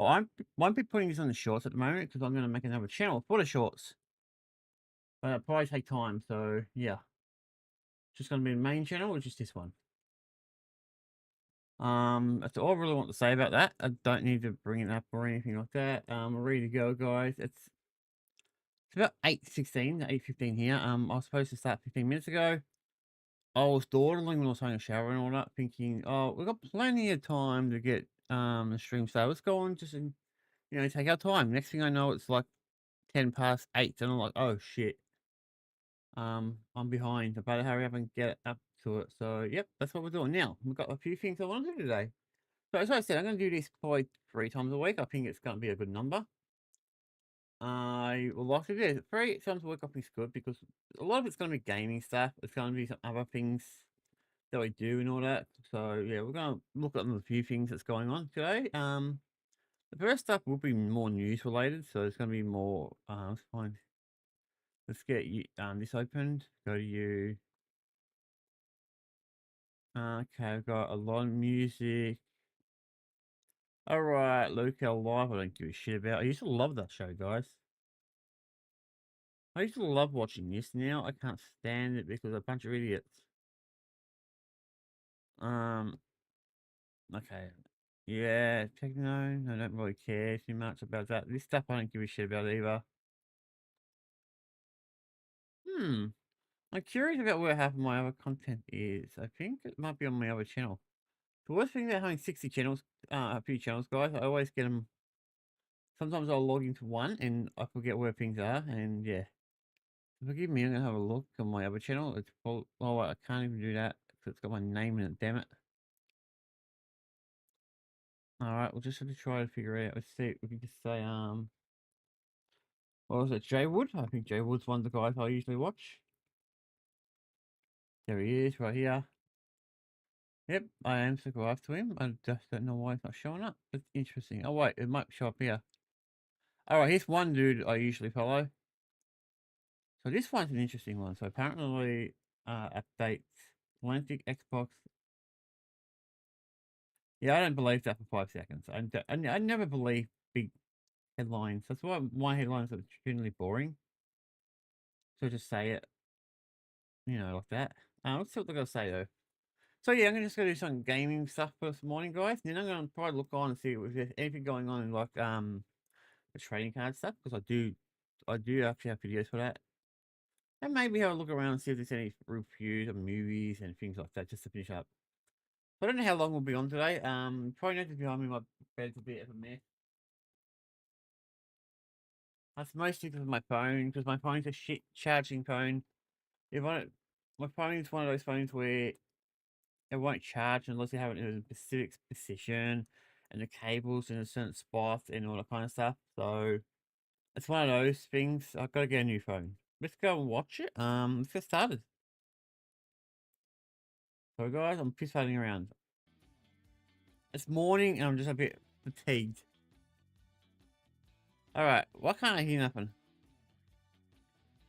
Oh, I won't be putting this on the shorts at the moment because I'm going to make another channel for the shorts. But it'll probably take time. So yeah, just going to be the main channel, which is this one. That's all I really want to say about that. I don't need to bring it up or anything like that. We're ready to go, guys. It's about 8:16, 8:15 here. I was supposed to start 15 minutes ago. I was dawdling when I was taking a shower and all that, thinking, "Oh, we've got plenty of time to get the stream started. Let's go on, just take our time." Next thing I know, it's like 8:10, and I'm like, "Oh shit, I'm behind. I better hurry up and get up to it." So, yep, that's what we're doing now. We've got a few things I want to do today. So, as I said, I'm going to do this probably 3 times a week. I think it's going to be a good number. I would like to do it 3 times a week. I think it's good because a lot of it's going to be gaming stuff. It's going to be some other things that we do and all that. So yeah, we're gonna look at a few things that's going on today. The first stuff will be more news related, so it's gonna be more. Let's find. Let's get you this opened. Go to you. Okay, I've got a lot of music. All right, Luca Live. I don't give a shit about. I used to love that show, guys. I used to love watching this. Now I can't stand it because a bunch of idiots. Um. Okay. Yeah, techno. I don't really care too much about that. This stuff I don't give a shit about either. Hmm. I'm curious about where half of my other content is. I think it might be on my other channel. The worst thing about having 60 channels, a few channels, guys, I always get them. Sometimes I'll log into one and I forget where things are. And yeah, forgive me, I'm going to have a look on my other channel. It's called, oh, I can't even do that because it's got my name in it, damn it. All right, we'll just have to try to figure it out. Let's see. We can just say, what was it? Jay Wood? I think Jay Wood's one of the guys I usually watch. There he is, right here. Yep, I am subscribed to him. I just don't know why it's not showing up. It's interesting. Oh wait, it might show up here. Alright, here's one dude I usually follow. So this one's an interesting one. So apparently updates Atlantic Xbox. Yeah, I don't believe that for 5 seconds. I never believe big headlines. That's why my headlines are generally boring. So just say it, like that. Let's see what they're gonna say though. So yeah, I'm just gonna do some gaming stuff for this morning, guys. Then I'm gonna probably look on and see if there's anything going on in like the trading card stuff because I do actually have videos for that. And maybe have a look around and see if there's any reviews of movies and things like that just to finish up. I don't know how long we'll be on today. Probably notice behind me my bed's a bit of a mess. That's mostly because of my phone, because my phone's a shit charging phone. If I don't, my phone's one of those phones where it won't charge unless you have it in a specific position and the cables in a certain spot and all that kind of stuff. So it's one of those things. I've got to get a new phone. Let's go and watch it. Let's get started. So guys, I'm piss around. It's morning and I'm just a bit fatigued. Alright, why can't I hear nothing?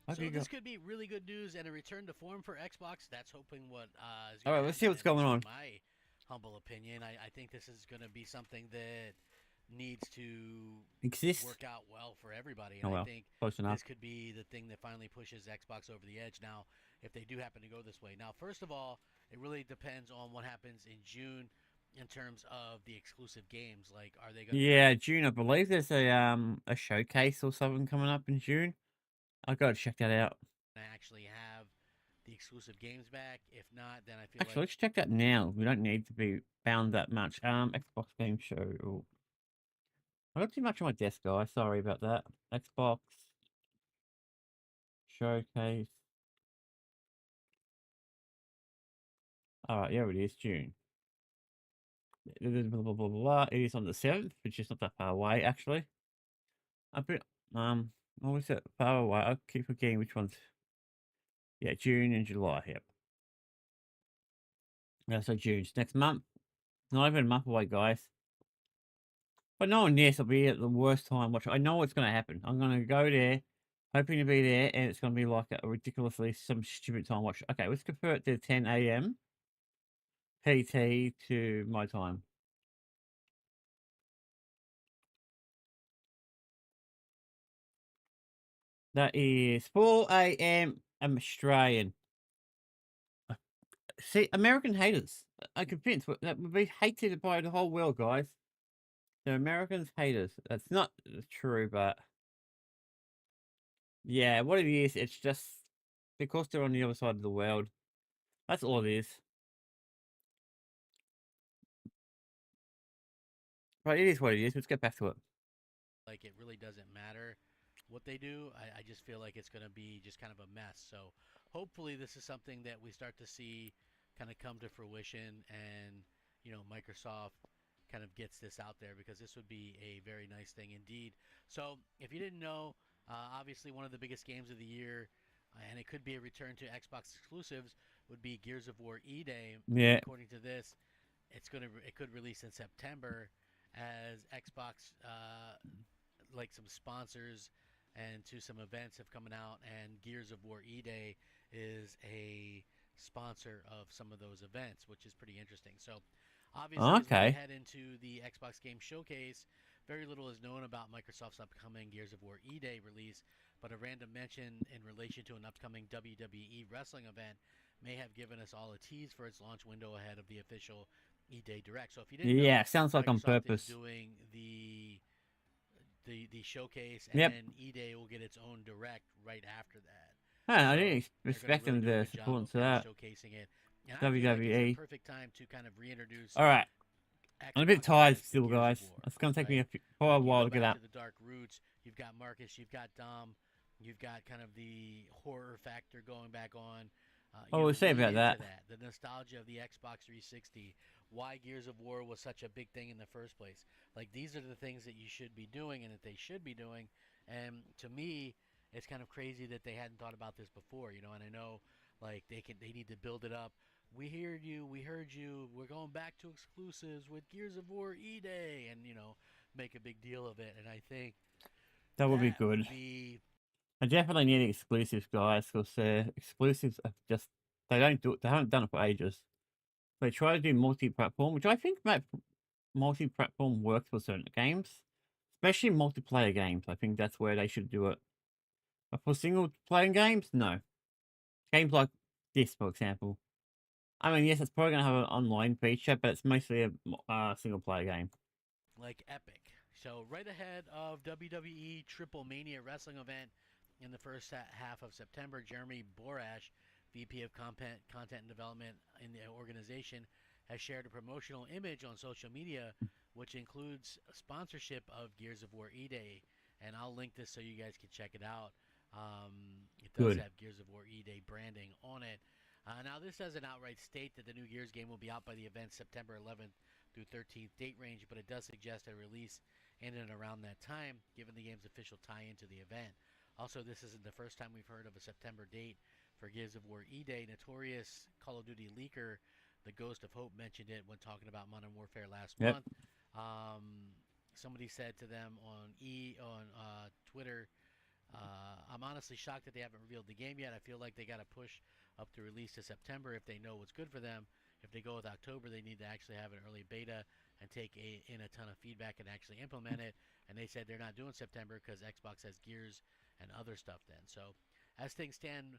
So Okay, go. this could be really good news and a return to form for Xbox. That's hoping what is going to Alright, let's see happen, what's at going least from on. my humble opinion. I think this is going to be something that needs to Exist? work out well for everybody. And Oh I well, think close enough. this could be the thing that finally pushes Xbox over the edge now, if they do happen to go this way. Now, first of all, it really depends on what happens in June in terms of the exclusive games. Like, are they going to Yeah, June, I believe there's a showcase or something coming up in June. I gotta check that out. actually have the exclusive games back? If not, then I feel Actually, like let's check that now. We don't need to be bound that much. Xbox Game Show. Oh, I got too much on my desk, guys. Sorry about that. Xbox Showcase. Alright, yeah, it is June. Blah, blah, blah, blah, blah. It is on the 7th, which is not that far away, actually. A bit, what was it? Far away. I keep forgetting which ones. Yeah, June and July, yep. Yeah, so June's next month. Not even a month away, guys. But knowing this, I'll be at the worst time watching. I know what's going to happen. I'm going to go there, hoping to be there, and it's going to be like a ridiculously some stupid time watch. Okay, let's convert to 10 a.m. PT to my time. That is 4 a.m. Australian. See, American haters. I'm convinced that would be hated by the whole world, guys. The Americans haters. That's not true, but yeah, what it is, it's just because they're on the other side of the world. That's all it is. But it is what it is. Let's get back to it. Like it really doesn't matter what they do. I just feel like it's going to be just kind of a mess. So hopefully this is something that we start to see kind of come to fruition, and Microsoft kind of gets this out there, because this would be a very nice thing indeed. So if you didn't know, obviously one of the biggest games of the year, and it could be a return to Xbox exclusives, would be Gears of War E-Day. And Yeah. according to this, it could release in September, as Xbox like some sponsors and to some events have coming out, and Gears of War E-Day is a sponsor of some of those events, which is pretty interesting. So obviously, as we Okay. head into the Xbox Game Showcase, very little is known about Microsoft's upcoming Gears of War E-Day release, but a random mention in relation to an upcoming WWE wrestling event may have given us all a tease for its launch window ahead of the official E-Day Direct. So if you didn't know, Yeah, sounds like on Microsoft is purpose. doing the showcase, and Yep. then E-Day will get its own direct right after that. I So didn't they're going to expect really them do a to good job support of to kind of that. showcasing it. And I feel like it's the WWE. perfect time to kind of reintroduce Alright. I'm a bit Xbox tired fans to still, Gears of guys. War, It's gonna take me right? quite a Like you while go to get back up. to the dark roots. You've got Marcus, you've got Dom, you've got kind of the horror factor going back on. Oh, we'll see Lean about into that. that. The nostalgia of the Xbox 360, why Gears of War was such a big thing in the first place. Like these are the things that you should be doing and that they should be doing. And to me, it's kind of crazy that they hadn't thought about this before, And I know like they need to build it up. We heard you, we heard you. We're going back to exclusives with Gears of War E-Day, and make a big deal of it. And I think That would be that would good. be I definitely need exclusives, guys, because exclusives are just they don't do it. They haven't done it for ages. They try to do multi-platform, which I think multi-platform works for certain games, especially multiplayer games. I think that's where they should do it. But for single-player games, no. Games like this, for example. I mean, yes, it's probably gonna have an online feature, but it's mostly a single-player game. like epic. So right ahead of WWE Triple Mania wrestling event in the first half of September, Jeremy Borash, VP of Content and Development in the organization, has shared a promotional image on social media, which includes a sponsorship of Gears of War E-Day. And I'll link this so you guys can check it out. It does Good. have Gears of War E-Day branding on it. Now, this doesn't outright state that the new Gears game will be out by the event September 11th through 13th date range, but it does suggest a release in and around that time, given the game's official tie into the event. Also, this isn't the first time we've heard of a September date for Gears of War E-Day. Notorious Call of Duty leaker, the Ghost of Hope, mentioned it when talking about Modern Warfare last Yep. month. Somebody said to them on Twitter, I'm honestly shocked that they haven't revealed the game yet. I feel like they got to push up the release to September if they know what's good for them. If they go with October, they need to actually have an early beta and take in a ton of feedback and actually implement it. And they said they're not doing September because Xbox has Gears and other stuff then. So as things stand,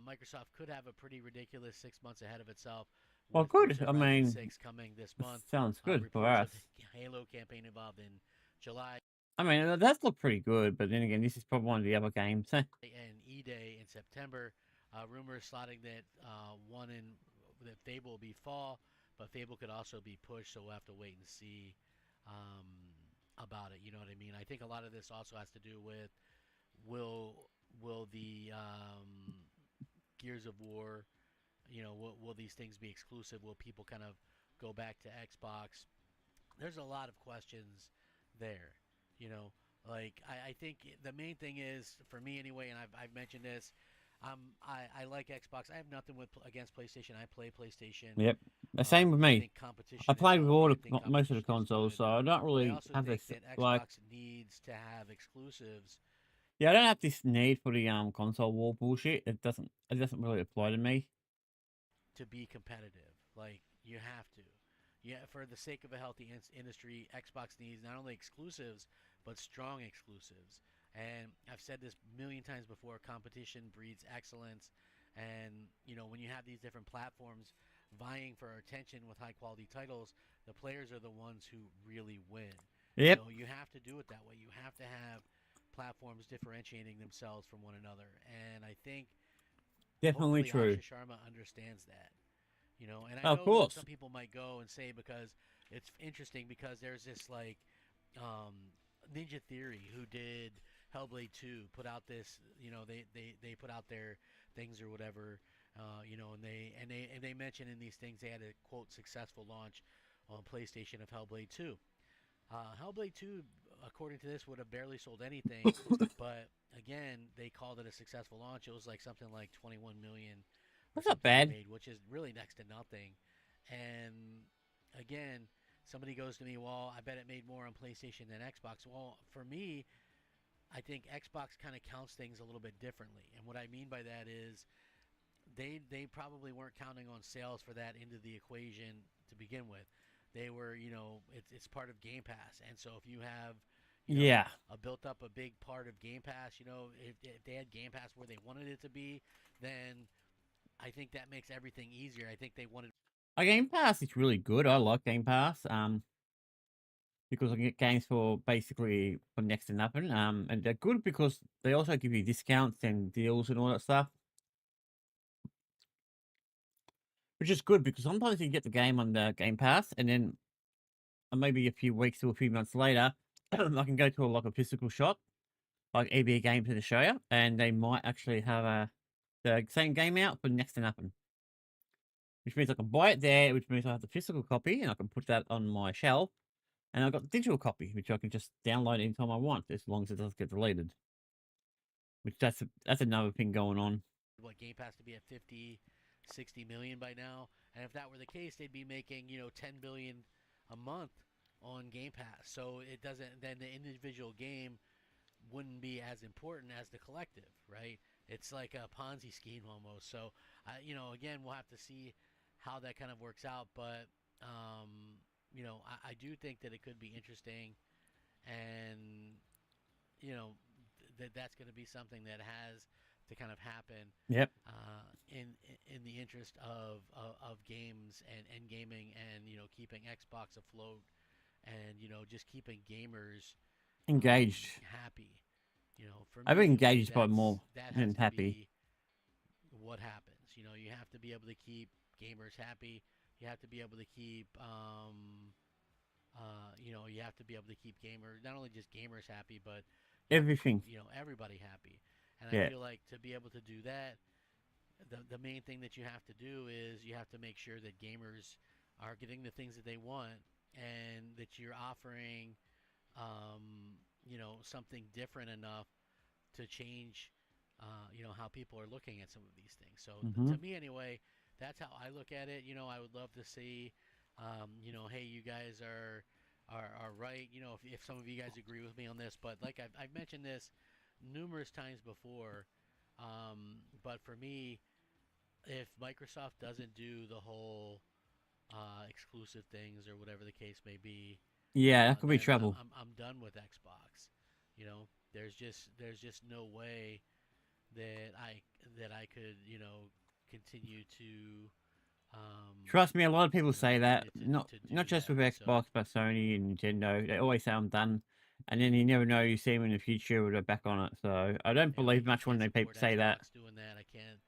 Microsoft could have a pretty ridiculous 6 months ahead of itself Well, with good. Forza I Horizon mean, 6 coming this it month. sounds good for Reports us. of Halo campaign involved in July. I mean, it does look pretty good, but then again, this is probably one of the other games. And E-Day in September. Rumors slotting that that Fable will be fall, but Fable could also be pushed, so we'll have to wait and see about it. You know what I mean? I think a lot of this also has to do with will the Gears of War, will these things be exclusive? Will people kind of go back to Xbox? There's a lot of questions there. You know, like I think the main thing is for me anyway, and I've mentioned this. I like Xbox. I have nothing against PlayStation. I play PlayStation. Yep. The same with I me. think I competition is played with healthy. all I think most of the competition is consoles, good. so I don't But I really also have think this that like. Xbox needs to have exclusives Yeah, I don't have this need for the console war bullshit. It doesn't really apply to me. to be competitive. Like you have to. Yeah, for the sake of a healthy industry, Xbox needs not only exclusives but strong exclusives. And I've said this a million times before: competition breeds excellence. And when you have these different platforms vying for our attention with high quality titles, the players are the ones who really win. Yep, You have to do it that way. You have to have platforms differentiating themselves from one another. And I think definitely hopefully true. Akshay Sharma understands that. And I Of know what course. some people might go and say, because it's interesting, because there's this like um, Ninja Theory, who did Hellblade 2, put out this, they put out their things or whatever, and they mention in these things they had a quote successful launch on PlayStation of Hellblade 2. Hellblade 2, according to this, would have barely sold anything, but again, they called it a successful launch. It was like something like 21 million or That's not something it bad. made, which is really next to nothing. And again, somebody goes to me, well, I bet it made more on PlayStation than Xbox. Well, for me, I think Xbox kind of counts things a little bit differently. And what I mean by that is they probably weren't counting on sales for that into the equation to begin with. They were, it's part of Game Pass, and so if you have, Yeah. a built up a big part of Game Pass, if they had Game Pass where they wanted it to be, then I think that makes everything easier. I think they wanted. Game Pass is really good. I like Game Pass. Because I can get games for basically for next to nothing. And they're good because they also give you discounts and deals and all that stuff, which is good because sometimes you get the game on the Game Pass, and then maybe a few weeks or a few months later, I can go to like a physical shop, like EB Games in Australia, and they might actually have the same game out for next to nothing. Which means I can buy it there, which means I have the physical copy and I can put that on my shelf. And I've got the digital copy, which I can just download anytime I want, as long as it doesn't get deleted. Which that's another thing going on. What, Game Pass to be at 50, 60 million by now, and if that were the case, they'd be making 10 billion a month on Game Pass. So it doesn't, then the individual game wouldn't be as important as the collective, right? It's like a Ponzi scheme almost. So, again, we'll have to see how that kind of works out. But, I do think that it could be interesting, and that's going to be something that has to kind of happen Yep. in the interest of games and gaming, and keeping Xbox afloat, and just keeping gamers Engaged. happy. For I've been me, engaged by that's more that has than to happy. be what happens. You have to be able to keep gamers happy. You have to be able to keep you have to be able to keep gamers, not only just gamers happy, but you have to keep Everything. everybody happy. And I Yeah. feel like to be able to do that, the main thing that you have to do is you have to make sure that gamers are getting the things that they want, and that you're offering something different enough to change, how people are looking at some of these things. So Hmm. to me, anyway, that's how I look at it. I would love to see, hey, you guys are right. If some of you guys agree with me on this, but like I've mentioned this numerous times before. But for me, if Microsoft doesn't do the whole exclusive things or whatever the case may be, Yeah, that could be then trouble. I'm done with Xbox. There's just no way that I could continue to Trust me, a lot of people say that. continue Not to not do just that. with So Xbox, but Sony and Nintendo. They always say I'm done, and then you never know. You see them in the future with a back on it. So I don't I believe much when can't they people support say that. Xbox doing that. I can't.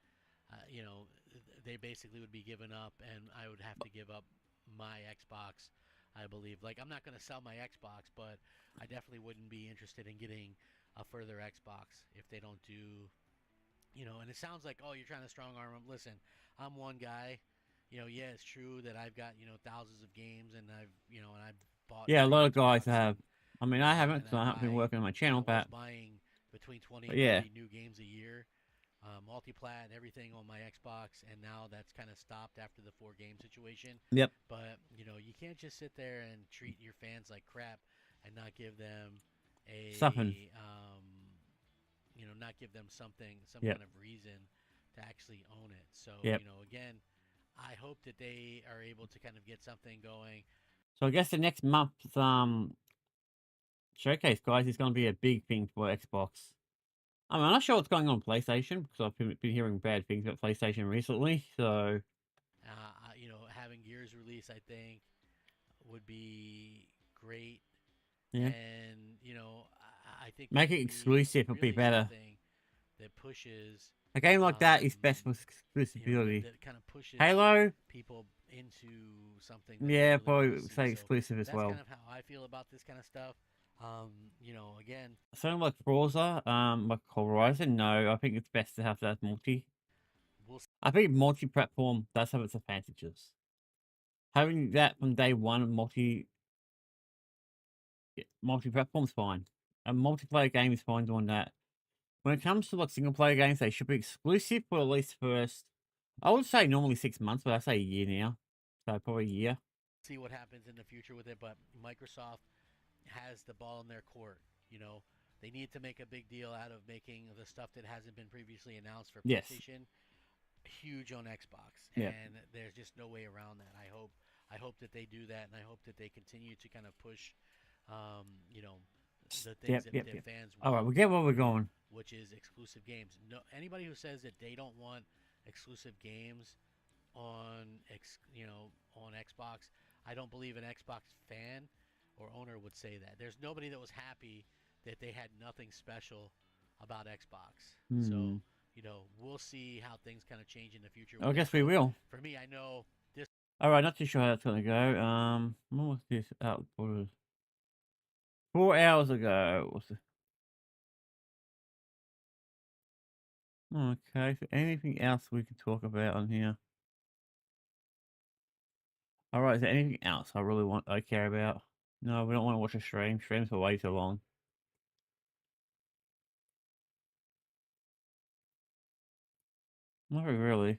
They basically would be giving up, and I would have to give up my Xbox. I believe. Like, I'm not going to sell my Xbox, but I definitely wouldn't be interested in getting a further Xbox if they don't do. And it sounds like, oh, you're trying to strong arm them. Listen, I'm one guy. Yeah, it's true that I've got thousands of games, and I've bought Yeah, a every lot of guys Xbox, have. I mean, I haven't, and so I I haven't been buy, working on my channel, was but buying between 20 and yeah, 30 new games a year, multiplat and everything on my Xbox, and now that's kind of stopped after the 4 game situation. yep, But you can't just sit there and treat your fans like crap and not give them something. a not give them some Yep, kind of reason to actually own it. So yep. again, I hope that they are able to kind of get something going. So I guess the next month's showcase, guys, is going to be a big thing for Xbox. I'm not sure what's going on PlayStation because I've been hearing bad things about PlayStation recently. So Having Gears release, I think, would be great. yeah, And I think we make it need exclusive would be really better. something that pushes, A game like that is best for um, exclusivity. that kind of pushes Halo, people into something that they yeah, really want to probably see. say So exclusive as that's well. kind of how I feel about this kind of stuff. Again, Something like Forza, like Horizon, no, I think it's best to have that multi. we'll I think multi-platform does have its advantages. Having that from day one, multi-platform's fine. A multiplayer game is fine doing that. When it comes to like single player games, they should be exclusive for at least first. I would say normally 6 months, but I say a year now. So probably a year. see what happens in the future with it. But Microsoft has the ball in their court. You know, they need to make a big deal out of making the stuff that hasn't been previously announced for Yes. PlayStation huge on Xbox, Yeah. and there's just no way around that. I hope that they do that, and I hope that they continue to kind of push, um, you know, the things Yep. that, Yep. that Yep. fans All right, want, we get where we're going. which is exclusive games. No, anybody who says that they don't want exclusive games on Xbox, I don't believe an Xbox fan or owner would say that. There's nobody that was happy that they had nothing special about Xbox. Hmm. So, we'll see how things kind of change in the future I with it. guess we But will. for me, I know this. All right, not too sure how that's gonna go. What was this? 4 hours ago. Okay, so anything else we can talk about on here? All right, is there anything else I care about? No, we don't want to watch a stream. Streams are way too long. Not really.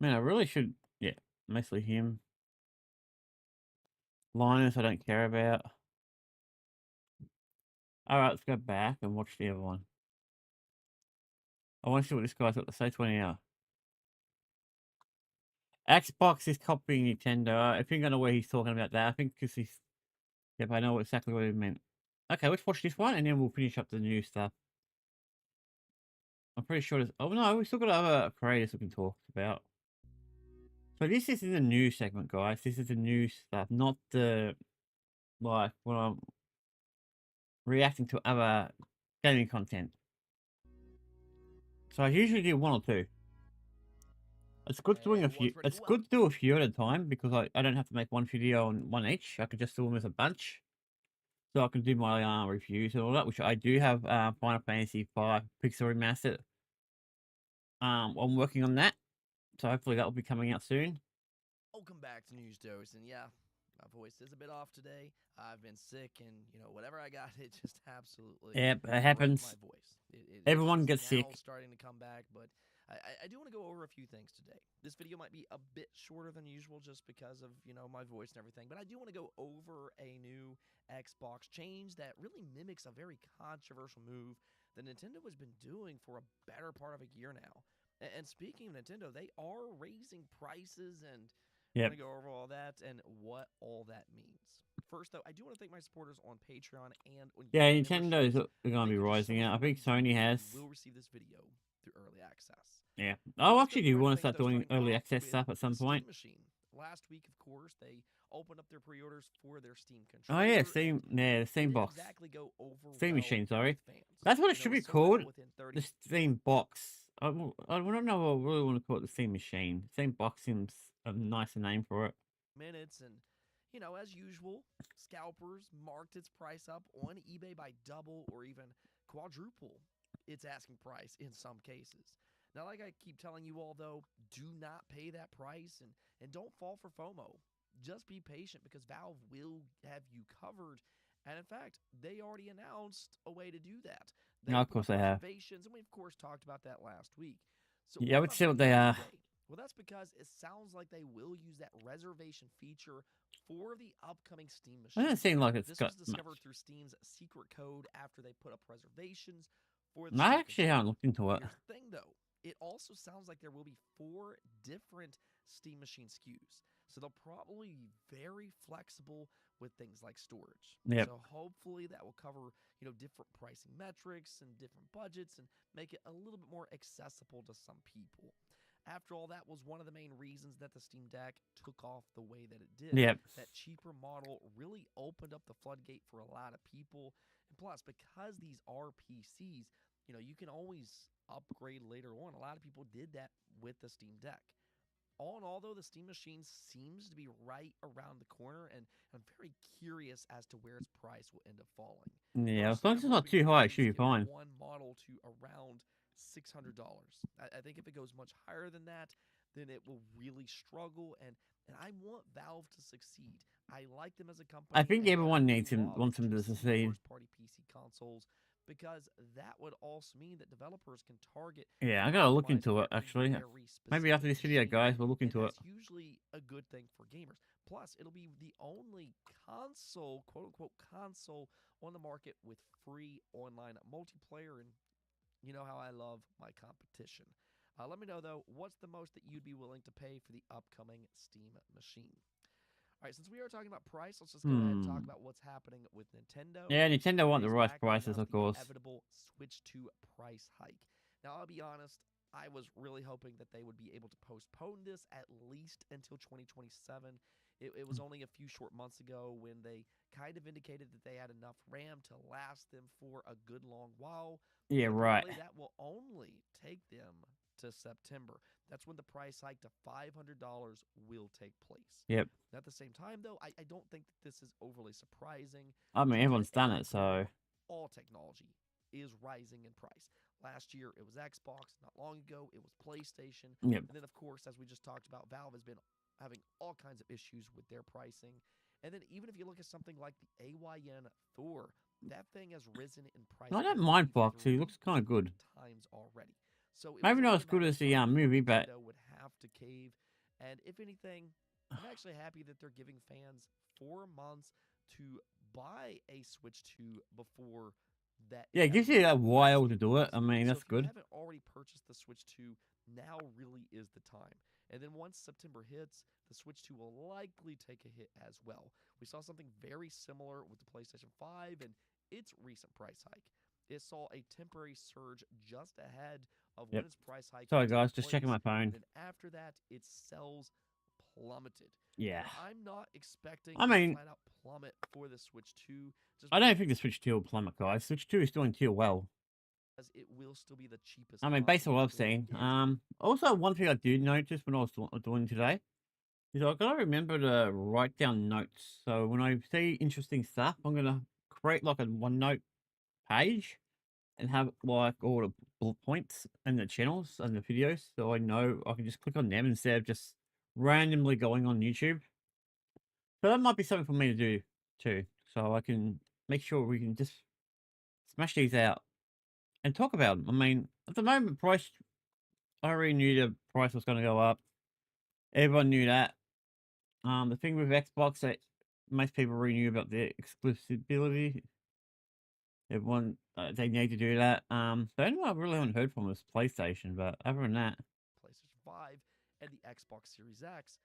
Man, I really should. Yeah, mostly him. Linus, I don't care about. All right, let's go back and watch the other one. I want to see what this guy's got to say. 20 hour. Xbox is copying Nintendo. I think I know where he's talking about that. I think because he's. Yep, I know exactly what he meant. Okay, let's watch this one and then we'll finish up the new stuff. I'm pretty sure there's. Oh no, we still got other creators we can talk about. So this is in the news segment, guys. This is the new stuff, not the like when I'm reacting to other gaming content. So I usually do one or two. It's good doing Hey, a one's few. ready. It's Well, good to do a few at a time because I don't have to make one video on one each. I could just do them as a bunch. So I can do my reviews and all that, which I do have Final Fantasy 5 Pixel Remastered. I'm working on that. So hopefully that will be coming out soon. welcome back to News Dose. And yeah, my voice is a bit off today. I've been sick, and whatever I got, it just absolutely Yeah, it wrecked my happens. voice. It's Everyone just gets now sick. starting to come back, but I do want to go over a few things today. This video might be a bit shorter than usual just because of my voice and everything, but I do want to go over a new Xbox change that really mimics a very controversial move that Nintendo has been doing for a better part of a year now. And speaking of Nintendo, they are raising prices, and we're Yep. going to go over all that and what all that means. First, though, I do want to thank my supporters on Patreon and on Yeah, YouTube Nintendo's memberships. going to be Thank you just so rising much out. for I what think you do, Sony and has. you will receive this video through early access. Yeah. Now I let's go actually do right want to away, start though, doing starting early off access with stuff at some the point. Steam Machine. Last week, of course, they opened up their pre-orders for their Steam Oh yeah, controller, Steam. and Yeah, the it Steam didn't box. exactly go over Steam well machine, with sorry. fans. That's what it You know, should it be was sold out called. within The 30 Steam box. I don't know what I really want to call it the Steam machine. Steam box seems a nicer name for it. minutes, and as usual, scalpers marked its price up on eBay by double or even quadruple its asking price in some cases. Now, like I keep telling you all, though, do not pay that price, and don't fall for FOMO. Just be patient because Valve will have you covered. And in fact, they already announced a way to do that. They No, of open up course they have. reservations, and we, of course, talked about that last week. So, Yeah, why am let's I see what bringing they that up are. today? Well, that's because it sounds like they will use that reservation feature for the upcoming Steam It doesn't machine. seem like it's This got was much. discovered through Steam's secret code after they put up reservations for the I Steam actually haven't controller. looked into it. Here's the thing, though. It also sounds like there will be 4 different Steam Machine SKUs. So they'll probably be very flexible with things like storage. Yep. So hopefully that will cover, different pricing metrics and different budgets and make it a little bit more accessible to some people. After all, that was one of the main reasons that the Steam Deck took off the way that it did. Yep. That cheaper model really opened up the floodgate for a lot of people. And plus, because these are PCs, you can always upgrade later on. A lot of people did that with the Steam Deck. All in all, though, the Steam Machine seems to be right around the corner, and I'm very curious as to where its price will end up falling. Yeah, as long Personally, as I'm it's not hoping too for high, at it should be least get fine. one model to around $600. I think if it goes much higher than that, then it will really struggle. And I want Valve to succeed. I like them as a company. I think and everyone I needs him, love wants him to see succeed. first-party PC consoles because that would also mean that developers can target Yeah, I and gotta look optimize into for it, a actually. very Maybe after specific this video, machine. guys, we'll look And into it. that's usually a good thing for gamers. Plus, it'll be the only console, quote unquote, console on the market with free online multiplayer. And you know how I love my competition. Let me know, though, what's the most that you'd be willing to pay for the upcoming Steam machine? All right, since we are talking about price, let's just go ahead and talk about what's happening with Nintendo. Yeah, Nintendo want the Days right back, they prices, announced of the course. inevitable Switch 2 price hike. Now, I'll be honest, I was really hoping that they would be able to postpone this at least until 2027. It was only a few short months ago when they kind of indicated that they had enough RAM to last them for a good long while. Yeah, But right. apparently that will only take them to September. That's when the price hike to $500 will take place. Yep. At the same time, though, I don't think that this is overly surprising. I mean, due to everyone's the done AI it, so. all technology is rising in price. Last year, it was Xbox. Not long ago, it was PlayStation. Yep. And then, of course, as we just talked about, Valve has been having all kinds of issues with their pricing. And then even if you look at something like the AYN Thor, that thing has risen in price. I I don't mind believe, Fox. He looks kind of good. 3 times already. So it was Maybe not only as a good matter of as the time before movie, but Nintendo would have to cave. And if anything, I'm actually happy that they're giving fans 4 months to buy a Switch 2 before that. yeah, it gives you a inevitable while price to do it. increase. I mean, So that's if you good. haven't already purchased the Switch 2, now really is the time. And then once September hits, the Switch 2 will likely take a hit as well. We saw something very similar with the PlayStation 5 and its recent price hike. It saw a temporary surge just ahead of when Yep. its price hike Sorry, would take guys, just checking place, my phone. and then after that, its sales plummeted. Yeah. Now, I'm not expecting I a mean, flat-out plummet for the Switch 2. Just I don't think the Switch 2 will plummet, guys. Switch 2 is doing too well. because it will still be the cheapest. I mean, based on what I've console in seen. the market. Also, one thing I did notice when I was doing today is I gotta remember to write down notes. So when I see interesting stuff, I'm gonna create like a OneNote page and have like all the bullet points and the channels and the videos, so I know I can just click on them instead of just randomly going on YouTube. So that might be something for me to do too, so I can make sure we can just smash these out and talk about them. I mean, at the moment, price. I already knew the price was going to go up. Everyone knew that. The thing with Xbox that most people already knew about the exclusivity. Everyone, they need to do that. The only one I really haven't heard from was PlayStation, but other than that, PlayStation 5 and the Xbox Series X.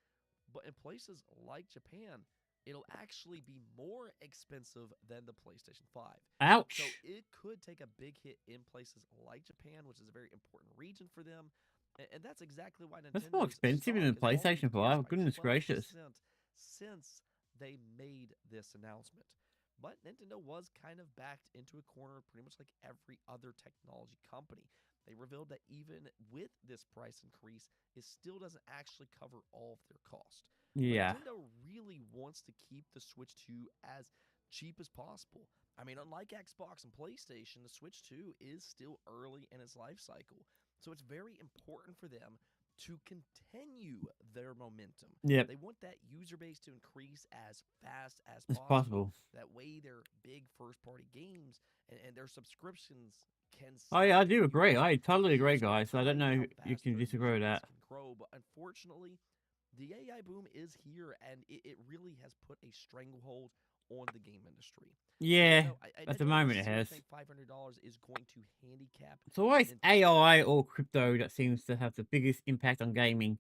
But in places like Japan, it'll actually be more expensive than the PlayStation 5. ouch. So it could take a big hit in places like Japan, which is a very important region for them. And that's exactly why That's more Nintendo's expensive than stock the has already PlayStation increased 5. by Goodness gracious. 12% since they made this announcement. But Nintendo was kind of backed into a corner pretty much like every other technology company. They revealed that even with this price increase, it still doesn't actually cover all of their cost. Yeah. But Nintendo really wants to keep the Switch 2 as cheap as possible. I mean, unlike Xbox and PlayStation, the Switch 2 is still early in its life cycle. So it's very important for them to continue their momentum. Yep. They want that user base to increase as fast as It's possible. possible. That way, their big first-party games and their subscriptions can. Oh yeah, I do continue agree. to I totally agree, increase guys. So I don't how know if you fast can their disagree with user base that. can grow, but unfortunately, the AI boom is here, and it really has put a stranglehold on the game industry. Yeah, So I at the don't moment it necessarily has. think $500 is going to handicap. It's always Nintendo. AI or crypto that seems to have the biggest impact on gaming.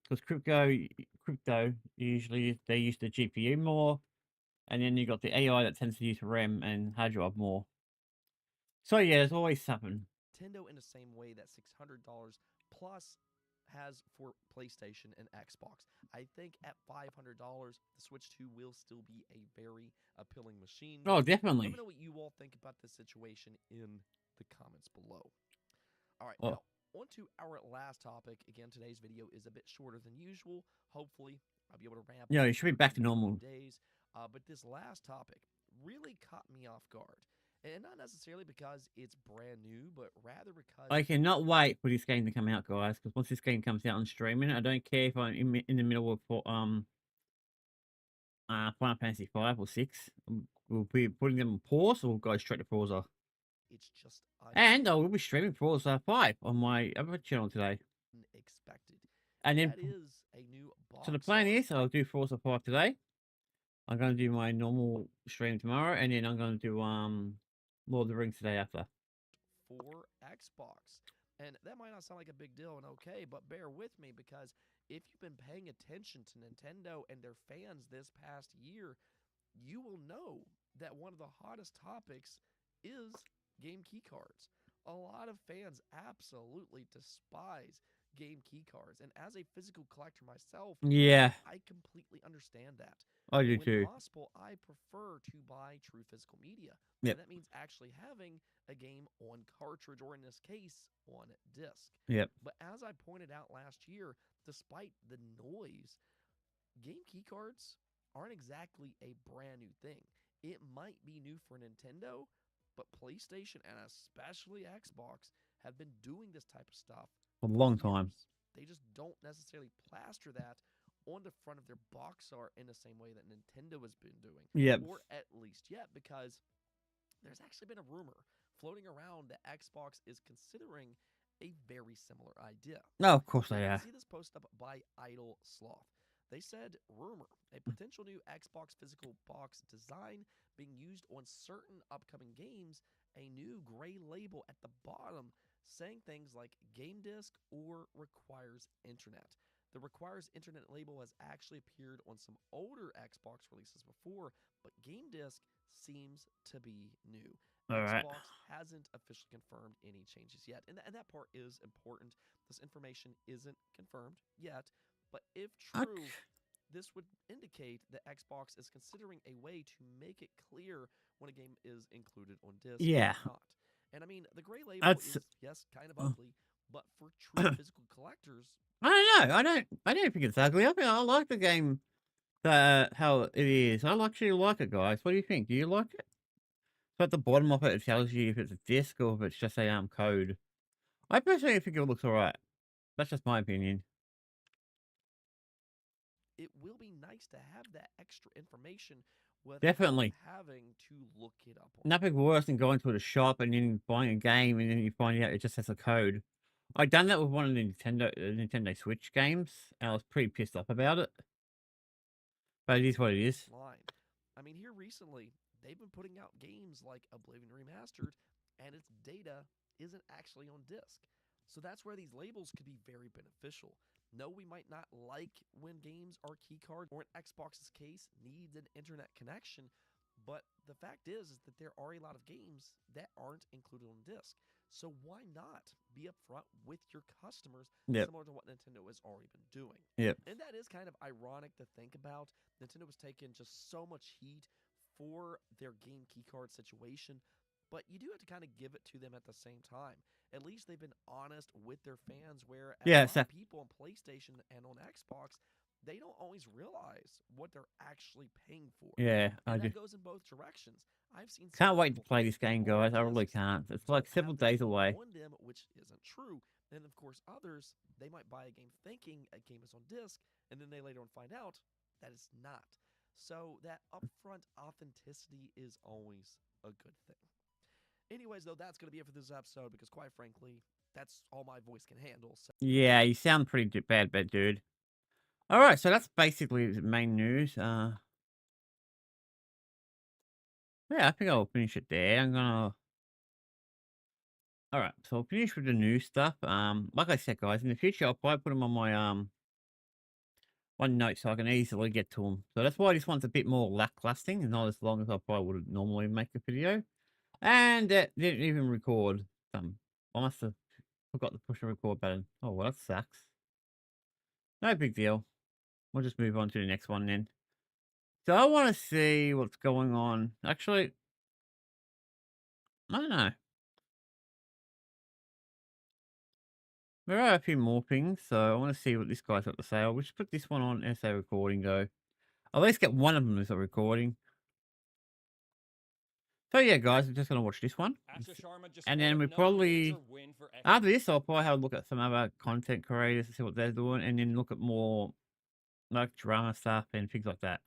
Because crypto usually they use the GPU more. And then you got the AI that tends to use RAM and hard drive more. So yeah, there's always something. Nintendo in the same way that $600 plus has for PlayStation and Xbox. I think at $500, the Switch 2 will still be a very appealing machine. Oh, Let me definitely. know what you all think about this situation in the comments below. All right, Oh. now on to our last topic. Again, today's video is a bit shorter than usual. Hopefully, I'll be able to ramp Yeah, up it should be here back in to the coming normal. days. But this last topic really caught me off guard. And not necessarily because it's brand new, but rather because I cannot wait for this game to come out, guys. Because once this game comes out on streaming, I don't care if I'm in the middle of Final Fantasy 5 or 6. We'll be putting them on pause, or we'll go straight to Forza. it's just And I will be streaming Forza 5 on my other channel today. unexpected. And then, That is a new box so the plan art is I'll do Forza 5 today. I'm going to do my normal stream tomorrow, and then I'm going to do Lord of the Rings today after. for Xbox. And that might not sound like a big deal and okay, but bear with me because if you've been paying attention to Nintendo and their fans this past year, you will know that one of the hottest topics is game key cards. A lot of fans absolutely despise game key cards. And as a physical collector myself, Yeah, I completely understand that. I But do when too. possible, I prefer to buy true physical media. Yep. And that means actually having a game on cartridge, or in this case, on disc. Yep. But as I pointed out last year, despite the noise, game key cards aren't exactly a brand new thing. It might be new for Nintendo, but PlayStation and especially Xbox have been doing this type of stuff A for long time. years. They just don't necessarily plaster that on the front of their box art in the same way that Nintendo has been doing. Yep. Or at least yet, because there's actually been a rumor floating around that Xbox is considering a very similar idea. No, of course Now, they you can are. see this post up by Idle Sloth. They said, rumor, a potential new Xbox physical box design being used on certain upcoming games, a new gray label at the bottom saying things like game disc or requires internet. The requires internet label has actually appeared on some older Xbox releases before, but game disc seems to be new. All right. Xbox hasn't officially confirmed any changes yet. And that part is important. This information isn't confirmed yet, but if true, this would indicate that Xbox is considering a way to make it clear when a game is included on disc Yeah. or not. And I mean, the gray label That's- is, yes, kind of ugly, but for true physical collectors, I don't know. I don't think it's ugly. I mean, I like the game. How it is. I actually like it, guys. What do you think? Do you like it? So at the bottom of it, it tells you if it's a disc or if it's just a code. I personally think it looks alright. That's just my opinion. it will be nice to have that extra information without Definitely. having to look it up on. Nothing worse than going to the shop and then buying a game and then you find out it just has a code. I done that with one of the Nintendo Switch games, and I was pretty pissed off about it. But it is what it is. Line. I mean, here recently, they've been putting out games like Oblivion Remastered, and its data isn't actually on disc. So that's where these labels could be very beneficial. No, we might not like when games are keycard, or in Xbox's case, needs an internet connection, but the fact is that there are a lot of games that aren't included on disc. So why not be upfront with your customers, Yep. similar to what Nintendo has already been doing? Yep. And that is kind of ironic to think about. Nintendo was taking just so much heat for their game keycard situation, but you do have to kind of give it to them at the same time. At least they've been honest with their fans, where a Yes, lot of people on PlayStation and on Xbox, they don't always realize what they're actually paying for. Yeah, I And do. that goes in both directions. I've seen some Can't wait to people play think this game, all guys. I really discs can't. It's don't like have several the days game away. on them, which isn't true. And of course, others, they might buy a game thinking a game is on disc, and then they later on find out that it's not. So that upfront authenticity is always a good thing. Anyways, though, that's going to be it for this episode because, quite frankly, that's all my voice can handle. So Yeah, you sound pretty bad, dude. Alright, so that's basically the main news. Yeah, I think I'll finish it there. I'm gonna... Alright, so I'll finish with the new stuff. Like I said, guys, in the future, I'll probably put them on my, one note so I can easily get to them. So that's why this one's a bit more lacklusting and not as long as I probably would normally make a video. And it didn't even record some. I must have forgot to push the record button. Oh, well, that sucks. No big deal. We'll just move on to the next one then. So I want to see what's going on. Actually, I don't know. There are a few more things, so I want to see what this guy's got to say. I'll just put this one on as a recording, though. I'll at least get one of them as a recording. So yeah, guys, I'm just going to watch this one. And then we probably, after this, I'll probably have a look at some other content creators to see what they're doing, and then look at more like drama stuff and things like that.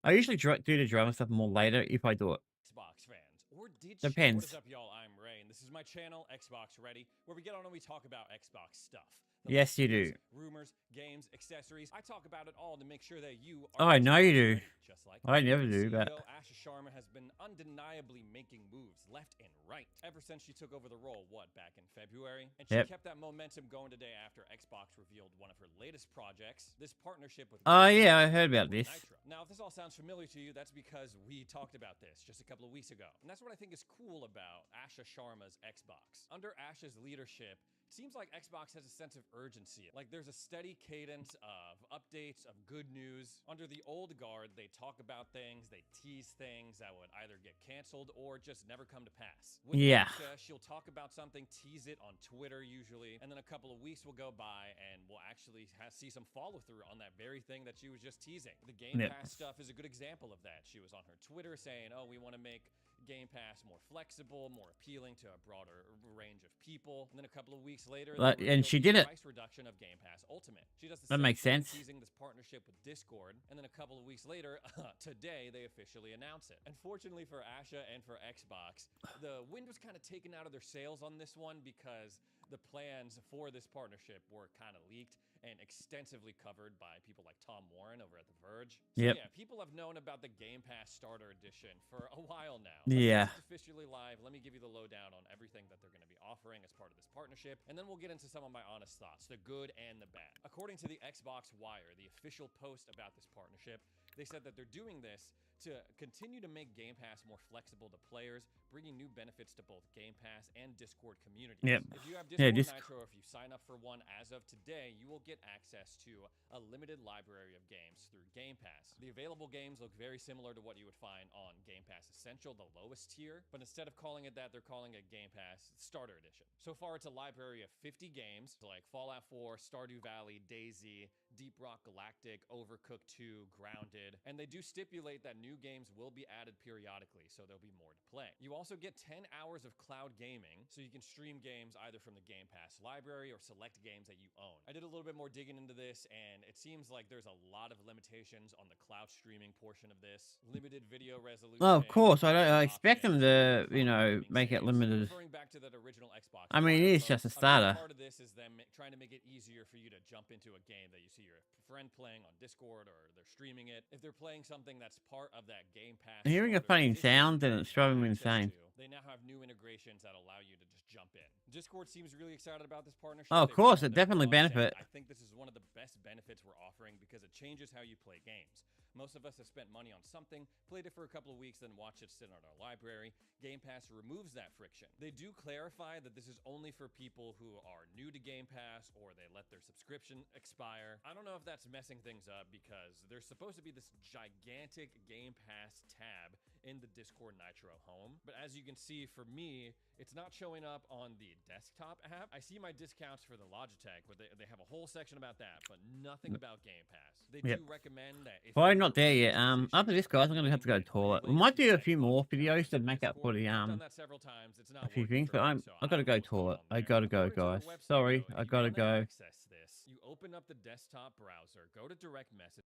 I usually do the drama stuff more later if I do it. Xbox fans, or did Depends. What is up, y'all? I'm Ray, and this is my channel, Xbox Ready, where we get on and we talk about Xbox stuff. Yes, you do. Rumors, games, accessories. I talk about it all to make sure that you Oh, are I know you do. ready, just like I never do, CEO but Asha Sharma has been undeniably making moves left and right ever since she took over the role, back in February? And she Yep. kept that momentum going today after Xbox revealed one of her latest projects, this partnership with oh yeah, I heard about this. Nitro. Now, if this all sounds familiar to you, that's because we talked about this just a couple of weeks ago. And that's what I think is cool about Asha Sharma's Xbox. Under Asha's leadership, it seems like Xbox has a sense of urgency. Like there's a steady cadence of updates, of good news. Under the old guard, they talk about things, they tease things that would either get canceled or just never come to pass. With Yeah. Asha, she'll talk about something, tease it on Twitter usually, and then a couple of weeks will go by and we'll actually see some follow through on that very thing that she was just teasing. The Game Yep. Pass stuff is a good example of that. She was on her Twitter saying, oh, we want to make Game Pass more flexible, more appealing to a broader range of people. And then a couple of weeks later, And she did it. Price reduction of Game Pass Ultimate. She does the That same makes thing, sense. teasing this partnership with Discord, and then a couple of weeks later, today they officially announce it. Unfortunately for Asha and for Xbox, the wind was kind of taken out of their sails on this one because the plans for this partnership were kind of leaked and extensively covered by people like Tom Warren over at The Verge. So Yep. yeah, people have known about the Game Pass Starter Edition for a while now. Yeah. Since it's officially live, let me give you the lowdown on everything that they're going to be offering as part of this partnership, and then we'll get into some of my honest thoughts, the good and the bad. According to the Xbox Wire, the official post about this partnership, they said that they're doing this to continue to make Game Pass more flexible to players, bringing new benefits to both Game Pass and Discord communities. Yep. If you have Yeah, Discord Nitro, if you sign up for one as of today, you will get access to a limited library of games through Game Pass. The available games look very similar to what you would find on Game Pass Essential, the lowest tier, but instead of calling it that, they're calling it Game Pass Starter Edition. So far, it's a library of 50 games, like Fallout 4, Stardew Valley, DayZ, Deep Rock Galactic, Overcooked 2, Grounded, and they do stipulate that new games will be added periodically, so there'll be more to play. You also get 10 hours of cloud gaming, so you can stream games either from the Game Pass library or select games that you own. I did a little bit more digging into this, and it seems like there's a lot of limitations on the cloud streaming portion of this. Limited video resolution. Well, of course, I expect them to, gaming make it saves. limited. Referring back to that original Xbox I mean, Wire it is just a post, starter. big part of this is them trying to make it easier for you to jump into a game that you see your friend playing on Discord or they're streaming it. If they're playing something that's part of that Game Pass, Hearing a starter funny edition sound that and you it's have driving me access insane. to, they now have new integrations that allow you to just jump in. Discord seems really excited about this partnership. Oh, of They course, wrote on it their definitely blog saying, benefit. I think this is one of the best benefits we're offering because it changes how you play games. Most of us have spent money on something, played it for a couple of weeks, then watched it sit on our library. Game Pass removes that friction. They do clarify that this is only for people who are new to Game Pass or they let their subscription expire. I don't know if that's messing things up because there's supposed to be this gigantic Game Pass tab in the Discord Nitro home. But as you can see, for me, it's not showing up on the desktop app. I see my discounts for the Logitech, but they have a whole section about that, but nothing about Game Pass. They Yep. do recommend that if Well, I'm you're not there yet. experiencing issues After this, guys, I'm gonna have to go to the toilet. We might do a few more videos to make up for the I've done that several times. It's not a few working things, for but me, so I gotta don't know go what's going toilet. on I there. gotta go, According to their guys. website, Sorry, though, I if you gotta wanna go. access this, you open up the desktop browser, go to direct message.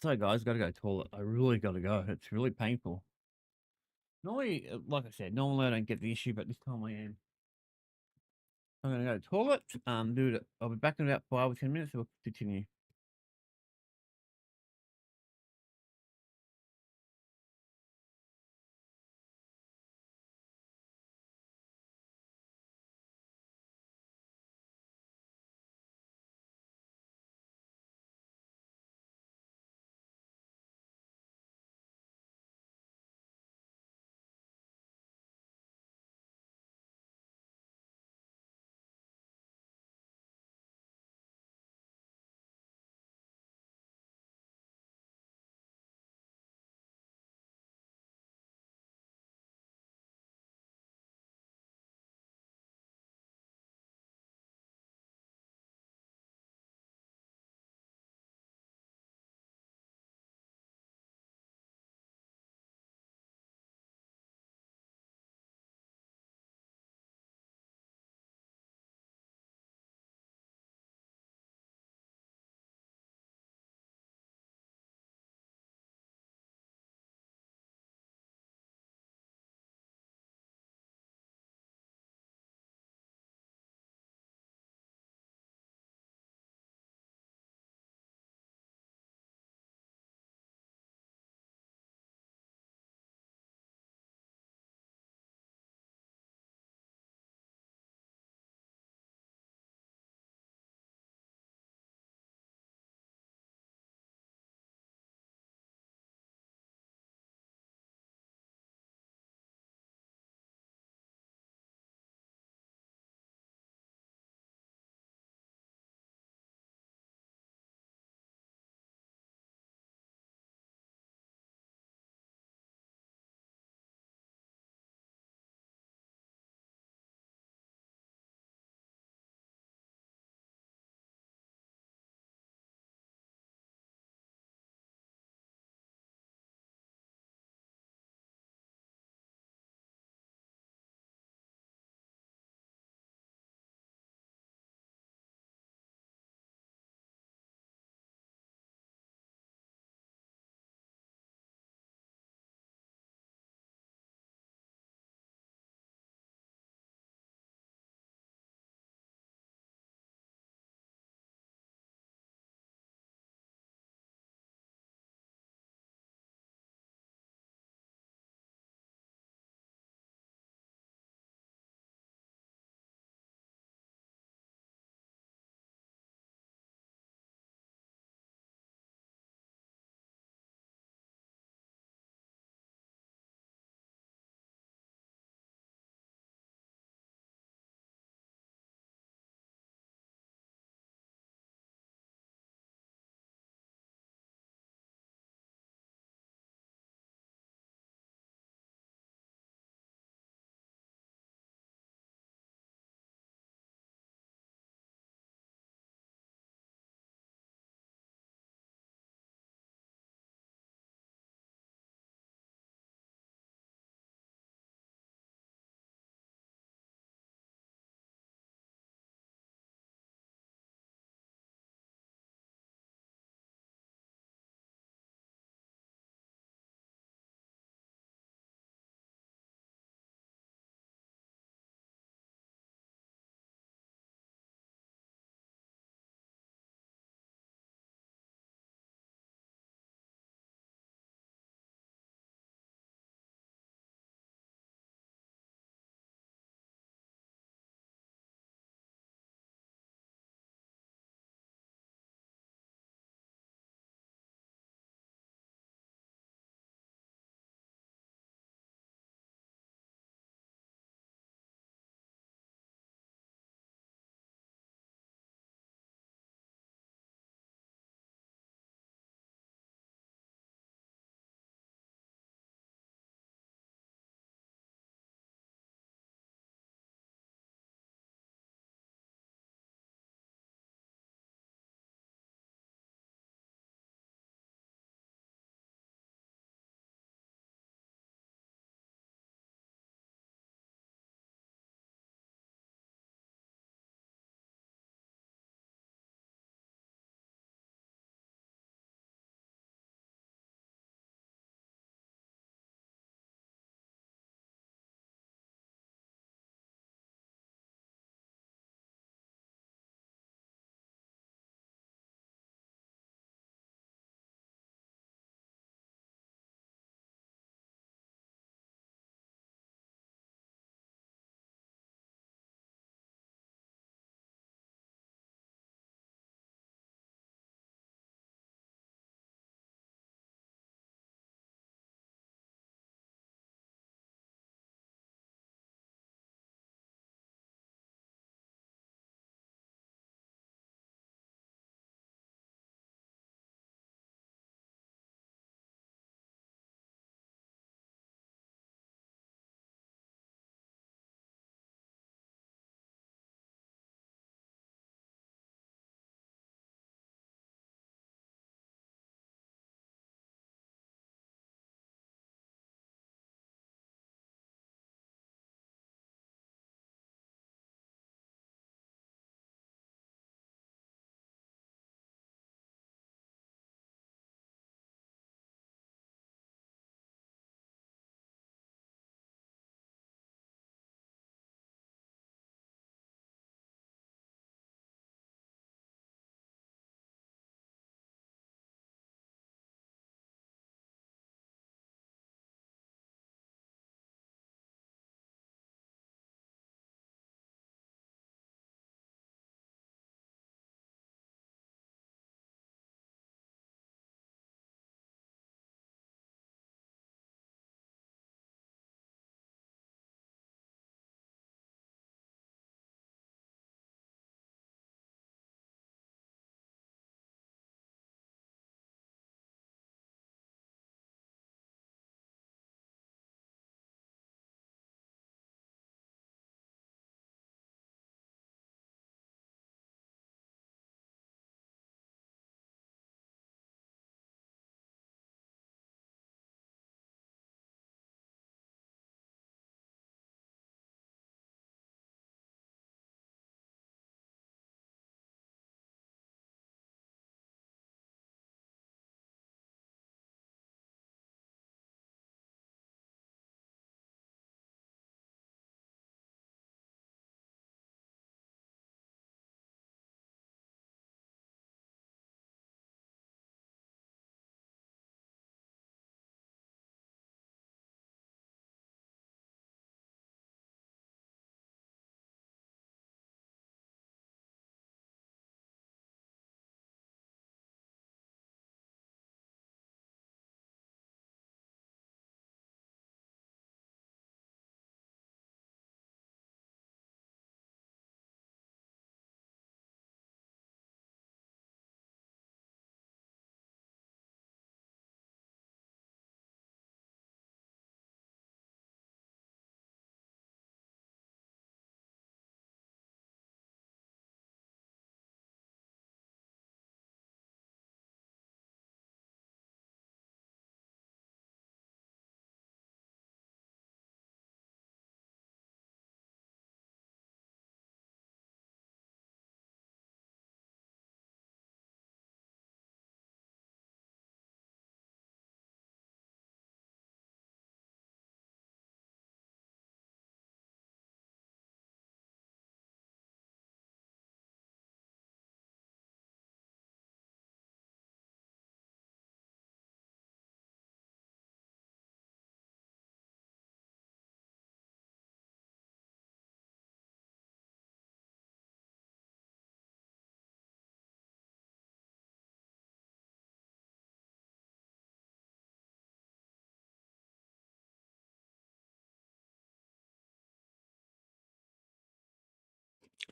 Sorry, guys, gotta go toilet. I really gotta go. It's really painful. Normally, like I said, normally I don't get the issue, but this time I am. I'm gonna go to the toilet. Do it. I'll be back in about 5 or 10 minutes. We'll continue.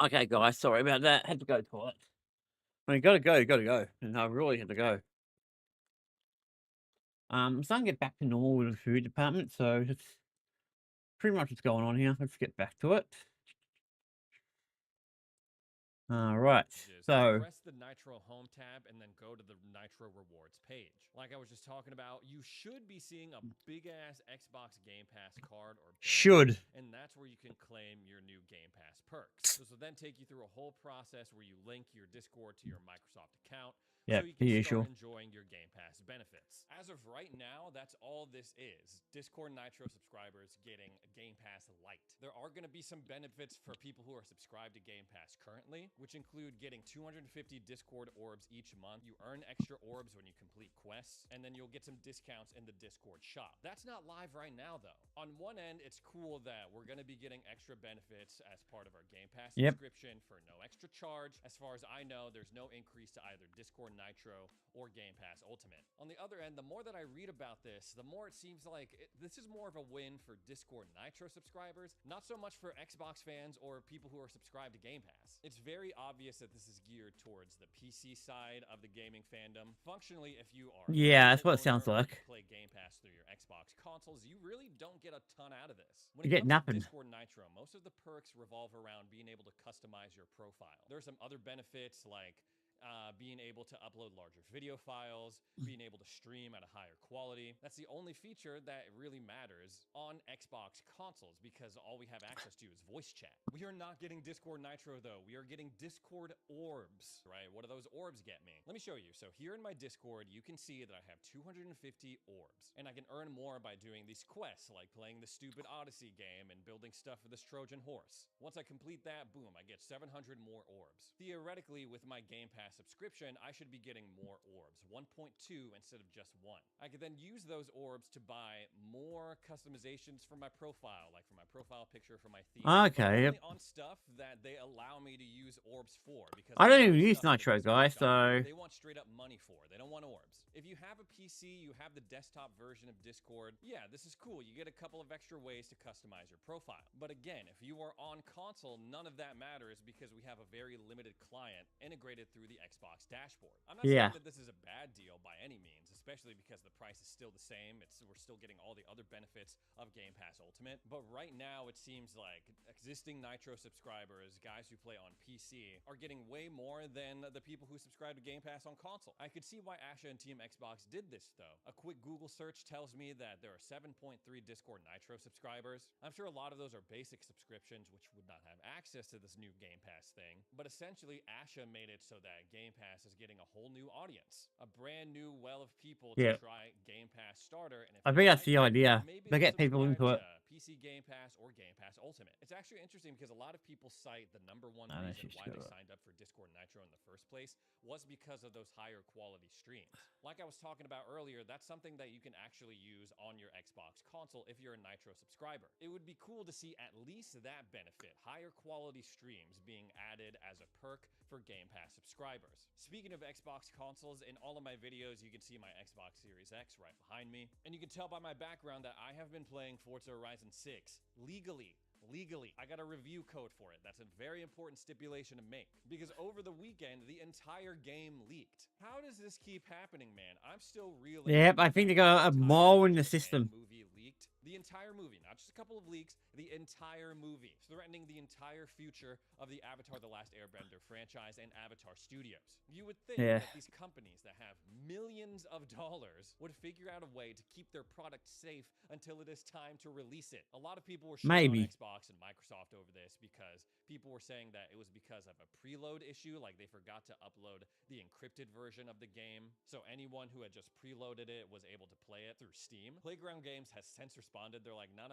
Okay, guys, sorry about that. Had to go to the toilet. I mean, gotta go, gotta go. And I really had to go. I'm starting to get back to normal with the food department, so that's pretty much what's going on here. Let's get back to it. All right, so Press the Nitro Home tab and then go to the Nitro Rewards page. Like I was just talking about, you should be seeing a big-ass Xbox Game Pass card or banner, should. and that's where you can claim your new Game Pass perks. This will then take you through a whole process where you link your Discord to your Microsoft account, Yeah, so you the can usual. start enjoying your Game Pass benefits. As of right now, that's all this is. Discord Nitro subscribers getting Game Pass Lite. There are going to be some benefits for people who are subscribed to Game Pass currently, which include getting 250 Discord orbs each month. You earn extra orbs when you complete quests, and then you'll get some discounts in the Discord shop. That's not live right now, though. On one end, it's cool that we're going to be getting extra benefits as part of our Game Pass subscription for no extra charge. As far as I know, there's no increase to either Discord Nitro or Game Pass Ultimate. On the other end, the more that I read about this, the more it seems like this is more of a win for Discord Nitro subscribers, not so much for Xbox fans or people who are subscribed to Game Pass. It's very obvious that this is geared towards the PC side of the gaming fandom. Functionally, if you are that's what it sounds or like. you play Game Pass through your Xbox consoles, you really don't get a ton out of this. When You it get comes to nothing. Discord Nitro, most of the perks revolve around being able to customize your profile. There are some other benefits like being able to upload larger video files, being able to stream at a higher quality. That's the only feature that really matters on Xbox consoles because all we have access to is voice chat. We are not getting Discord Nitro though. We are getting Discord orbs, right? What do those orbs get me? Let me show you. So here in my Discord, you can see that I have 250 orbs, and I can earn more by doing these quests like playing the stupid Odyssey game and building stuff for this Trojan horse. Once I complete that, boom, I get 700 more orbs. Theoretically, with my Game Pass subscription, I should be getting more orbs, 1.2 instead of just 1. I could then use those orbs to buy more customizations for my profile, like for my profile picture for my theme. Okay, Only on stuff that they allow me to use orbs for, because I don't a lot even of use stuff in the Nitro, Discord guys, shop, so they want straight up money for. They don't want orbs. If you have a PC, you have the desktop version of Discord, yeah, this is cool. You get a couple of extra ways to customize your profile. But again, if you are on console, none of that matters because we have a very limited client integrated through the Xbox dashboard. I'm not saying that this is a bad deal by any means, especially because the price is still the same. We're still getting all the other benefits of Game Pass Ultimate. But right now, it seems like existing Nitro subscribers, guys who play on PC, are getting way more than the people who subscribe to Game Pass on console. I could see why Asha and Team Xbox did this, though. A quick Google search tells me that there are 7.3 Discord Nitro subscribers. I'm sure a lot of those are basic subscriptions, which would not have access to this new Game Pass thing. But essentially, Asha made it so that Game Pass is getting a whole new audience, a brand new well of people to try Game Pass Starter. And if I think that's the idea. maybe They get people into it. PC Game Pass or Game Pass Ultimate. It's actually interesting because a lot of people cite the number one Oh, reason why they signed up for Discord Nitro in the first place was because of those higher quality streams. Like I was talking about earlier, that's something that you can actually use on your Xbox console if you're a Nitro subscriber. It would be cool to see at least that benefit, higher quality streams being added as a perk for Game Pass subscribers. Speaking of Xbox consoles, in all of my videos, you can see my Xbox Series X right behind me. And you can tell by my background that I have been playing Forza Horizon 6 legally. I got a review code for it. That's a very important stipulation to make because over the weekend, the entire game leaked. How does this keep happening, man? I'm still reeling. Yep, I think they got a mole in the system. Movie leaked. The entire movie, not just a couple of leaks, the entire movie, threatening the entire future of the Avatar: The Last Airbender franchise and Avatar Studios. You would think that these companies that have millions of dollars would figure out a way to keep their product safe until it is time to release it. A lot of people were shitting on Xbox and Microsoft over this because people were saying that it was because of a preload issue, like they forgot to upload the encrypted version of the game, so anyone who had just preloaded it was able to play it through Steam. Playground Games has since responded. They're like, no.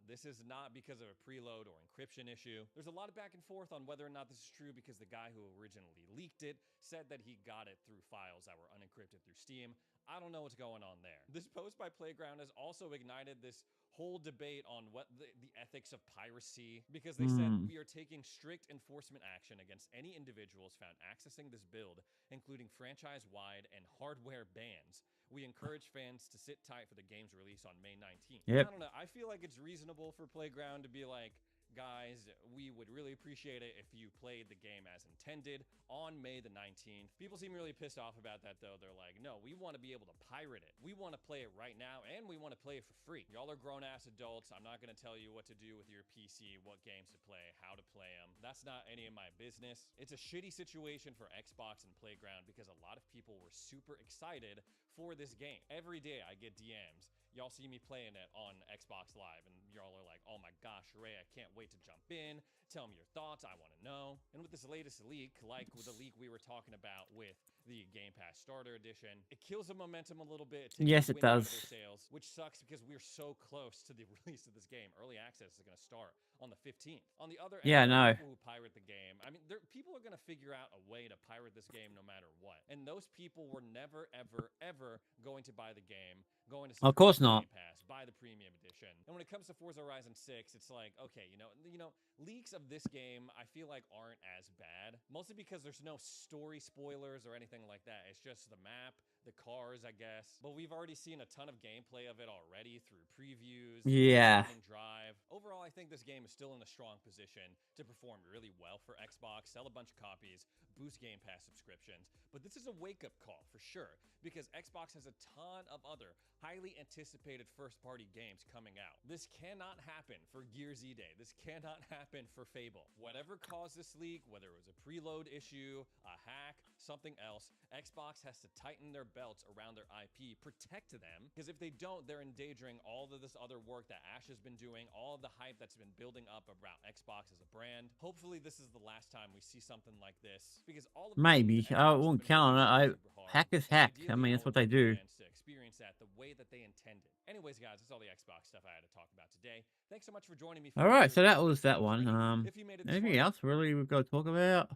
This is not because of a preload or encryption issue. There's a lot of back and forth on whether or not this is true because the guy who originally leaked it said that he got it through files that were unencrypted through Steam. I don't know what's going on there. This post by Playground has also ignited this whole debate on what the ethics of piracy, because they said we are taking strict enforcement action against any individuals found accessing this build, including franchise-wide and hardware bans. We encourage fans to sit tight for the game's release on May 19th. I don't know. I feel like it's reasonable for Playground to be like, guys, we would really appreciate it if you played the game as intended on May the 19th. People seem really pissed off about that, though. They're like, no, we want to be able to pirate it. We want to play it right now, and we want to play it for free. Y'all are grown-ass adults. I'm not going to tell you what to do with your PC, what games to play, how to play them. That's not any of my business. It's a shitty situation for Xbox and Playground because a lot of people were super excited for this game. Every day I get DMs. Y'all see me playing it on Xbox Live, and y'all are like, oh my gosh, Ray, I can't wait to jump in. Tell me your thoughts. I want to know. And with this latest leak, like with the leak we were talking about with the Game Pass Starter Edition, it kills the momentum a little bit. It takes Yes, the it wind out of their does. sails, which sucks because we're so close to the release of this game. Early access is going to start on the 15th. On the other Yeah, I end, know. people who pirate the game, I mean, people are going to figure out a way to pirate this game no matter what. And those people were never, ever, ever going to buy the game, going to Of subscribe course to not. Game Pass, buy the premium edition. And when it comes to Forza Horizon 6, it's like, okay, you know, leaks of this game I feel like aren't as bad, mostly because there's no story spoilers or anything like that. It's just the map, the cars, I guess. But we've already seen a ton of gameplay of it already through previews, Yeah. opening drive. Overall, I think this game is still in a strong position to perform really well for Xbox, sell a bunch of copies, boost Game Pass subscriptions. But this is a wake-up call for sure, because Xbox has a ton of other highly anticipated first-party games coming out. This cannot happen for Gears E-Day. This cannot happen for Fable. Whatever caused this leak, whether it was a preload issue, a hack, something else, Xbox has to tighten their belts around their IP, protect them, because if they don't, they're endangering all of this other work that Ash has been doing, all of the hype that's been building up about Xbox as a brand. Hopefully, this is the last time we see something like this, because all of the things Maybe. that I Xbox has won't been count working on it. super hard, Hack is and hack. I ideally, mean, I that's what would they love do. fans to experience that the way that they intended. Anyways, guys, that's all the Xbox stuff I had to talk about today. Thanks so much for joining me. For All right, another so that edition was of that Games one. Radio. If you made it this Anything far, else really we've got to talk about?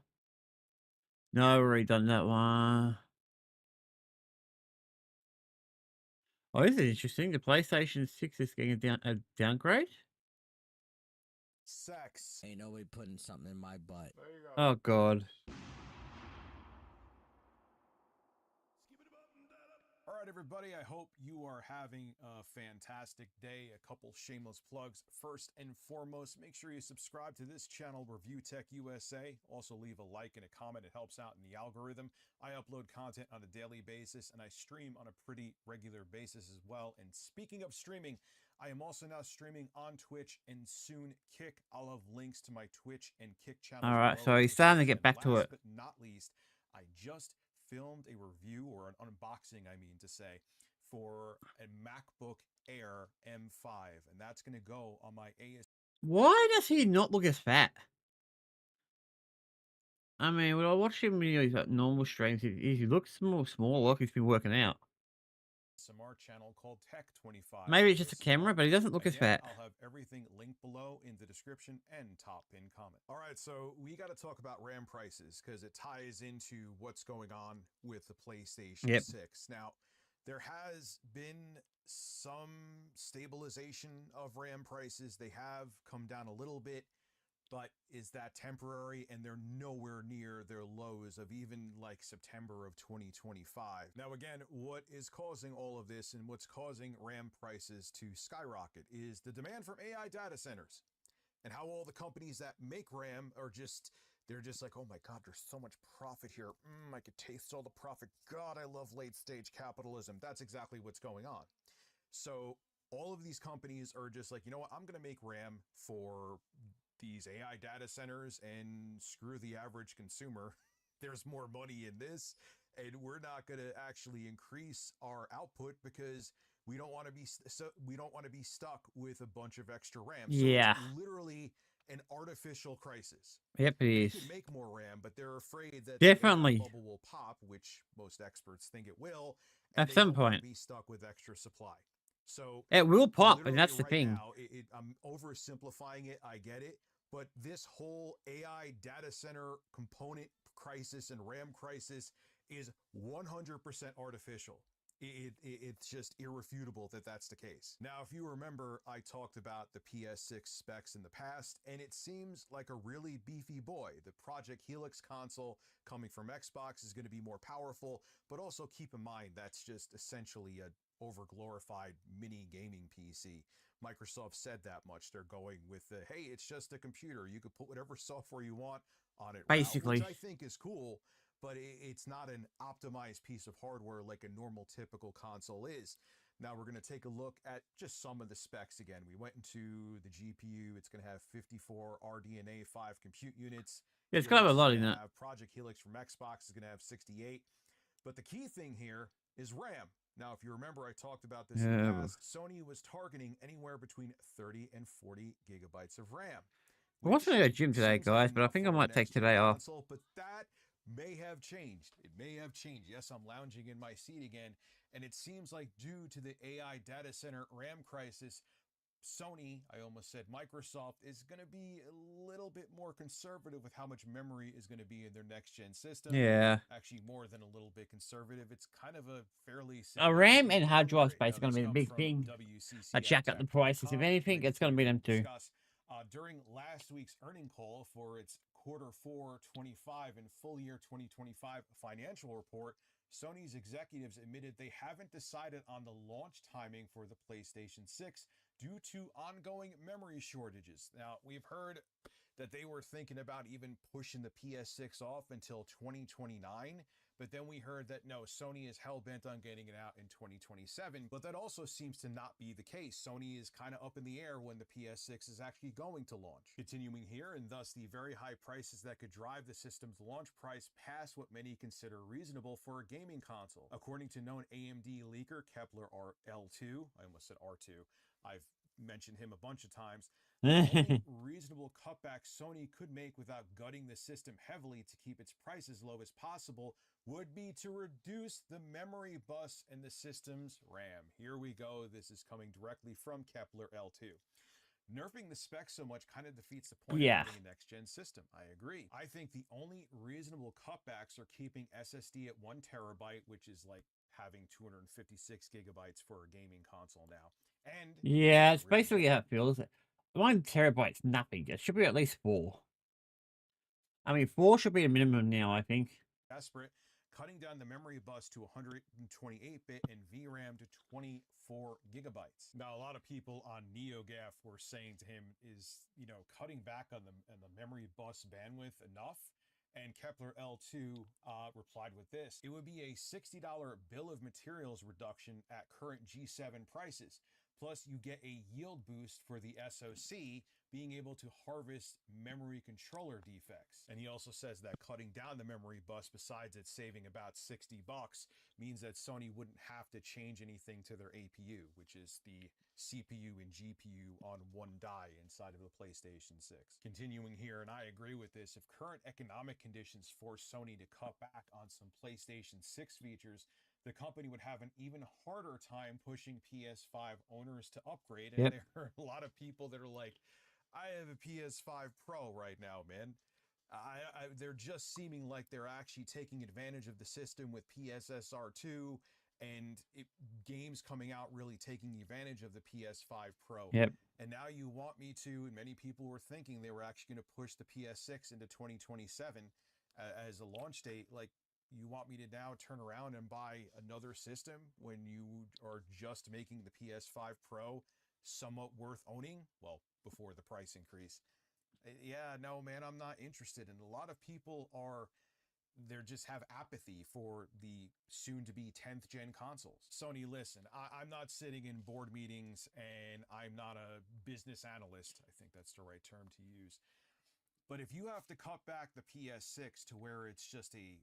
No, we've already done that one. Oh, this is interesting. The PlayStation 6 is getting a downgrade. Sex. Ain't nobody putting something in my butt. There you go. Oh God. All right, everybody. I hope you are having a fantastic day. A couple shameless plugs. First and foremost, make sure you subscribe to this channel, Review Tech USA. Also, leave a like and a comment. It helps out in the algorithm. I upload content on a daily basis, and I stream on a pretty regular basis as well. And speaking of streaming, I am also now streaming on Twitch and soon Kick. I'll have links to my Twitch and Kick channels. All right, below so in the he's starting to description. get back to Last it. but not least, I just filmed a review, or an unboxing, I mean to say, for a MacBook Air M5, and that's going to go on my AS. Why does he not look as fat? I mean, when I watch him in his normal streams, he looks small, like he's been working out. SMR channel called Tech 25. Maybe it's just a camera, but he doesn't look as Again, fat. I'll have everything linked below in the description and top pin comment. All right, so we got to talk about RAM prices because it ties into what's going on with the PlayStation 6. Now, there has been some stabilization of RAM prices. They have come down a little bit, but is that temporary? And they're nowhere near their lows of even like September of 2025. Now, again, what is causing all of this and what's causing RAM prices to skyrocket is the demand from AI data centers, and how all the companies that make RAM are just, they're just like, oh my God, there's so much profit here. I could taste all the profit. God, I love late stage capitalism. That's exactly what's going on. So all of these companies are just like, you know what, I'm going to make RAM for these AI data centers and screw the average consumer. There's more money in this, and we're not going to actually increase our output because we don't want to be stuck with a bunch of extra RAM. Yeah. So it's literally an artificial crisis. Yep, it They is. could make more RAM, but they're afraid that Definitely. the AI bubble will pop, which most experts think it will, and At they some don't want to point. be stuck with extra supply. So It will pop, and literally that's the right thing. now, I'm oversimplifying it. I get it. But this whole AI data center component crisis and RAM crisis is 100% artificial. It's just irrefutable that that's the case. Now, if you remember, I talked about the PS6 specs in the past, and it seems like a really beefy boy. The Project Helix console coming from Xbox is going to be more powerful, but also keep in mind that's just essentially a over glorified mini gaming PC. Microsoft said that much. They're going with the, hey, it's just a computer. You could put whatever software you want on it route, Basically. which I think is cool, but it's not an optimized piece of hardware like a normal typical console is. Now we're going to take a look at just some of the specs again. We went into the GPU. It's going to have 54 RDNA 5 compute units. Yeah, it's got a lot in that. that. Project Helix from Xbox is going to have 68. But the key thing here is RAM. Now, if you remember, I talked about this in the past. Sony was targeting anywhere between 30 and 40 gigabytes of RAM. I was going to go gym today, guys, but I think I might take today off. But that may have changed. It may have changed. Yes, I'm lounging in my seat again, and it seems like due to the AI data center RAM crisis, Sony, I almost said Microsoft, is going to be a little bit more conservative with how much memory is going to be in their next-gen system. Yeah. Actually, more than a little bit conservative. It's kind of a fairly... RAM and hard drive space are going to be the big thing. I check out the prices. If anything, it's going to be them too. During last week's earning call for its Q4 25 and full year 2025 financial report, Sony's executives admitted they haven't decided on the launch timing for the PlayStation 6 due to ongoing memory shortages. Now, we've heard that they were thinking about even pushing the PS6 off until 2029, but then we heard that no, Sony is hell-bent on getting it out in 2027, but that also seems to not be the case. Sony is kind of up in the air when the PS6 is actually going to launch. Continuing here, and thus the very high prices that could drive the system's launch price past what many consider reasonable for a gaming console. According to known AMD leaker Kepler L2, I almost said R2, I've mentioned him a bunch of times, the only reasonable cutback Sony could make without gutting the system heavily to keep its price as low as possible would be to reduce the memory bus and the system's RAM. Here we go. This is coming directly from Kepler L2. Nerfing the specs so much kind of defeats the point of having a next-gen system. I agree. I think the only reasonable cutbacks are keeping SSD at 1 terabyte, which is like having 256 gigabytes for a gaming console now. And yeah, it's basically how it feels. 1 terabyte's nothing. It should be at least 4. I mean, 4 should be a minimum now, I think. Desperate, cutting down the memory bus to 128-bit and VRAM to 24 gigabytes. Now, a lot of people on NeoGAF were saying to him, is, cutting back on the memory bus bandwidth enough? And Kepler L2 replied with this: it would be a $60 bill of materials reduction at current G7 prices. Plus, you get a yield boost for the SoC, being able to harvest memory controller defects. And he also says that cutting down the memory bus, besides it saving about $60, means that Sony wouldn't have to change anything to their APU, which is the CPU and GPU on one die inside of the PlayStation 6. Continuing here, and I agree with this, if current economic conditions force Sony to cut back on some PlayStation 6 features, the company would have an even harder time pushing PS5 owners to upgrade. And there are a lot of people that are like, I have a PS5 Pro right now, man. They're just seeming like they're actually taking advantage of the system with PSSR2 and games coming out really taking advantage of the PS5 Pro. And now you want me to, and many people were thinking they were actually going to push the PS6 into 2027 as a launch date. Like, you want me to now turn around and buy another system when you are just making the PS5 Pro somewhat worth owning? Well, before the price increase. Yeah, no, man, I'm not interested. And a lot of people they just have apathy for the soon-to-be 10th gen consoles. Sony, listen, I'm not sitting in board meetings and I'm not a business analyst. I think that's the right term to use. But if you have to cut back the PS6 to where it's just a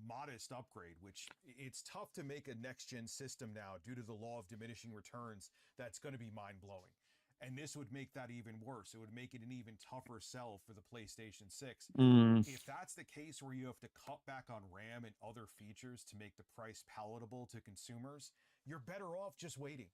modest upgrade, which it's tough to make a next-gen system now due to the law of diminishing returns, that's going to be mind-blowing. And this would make that even worse. It would make it an even tougher sell for the PlayStation 6. If that's the case where you have to cut back on RAM and other features to make the price palatable to consumers, you're better off just waiting.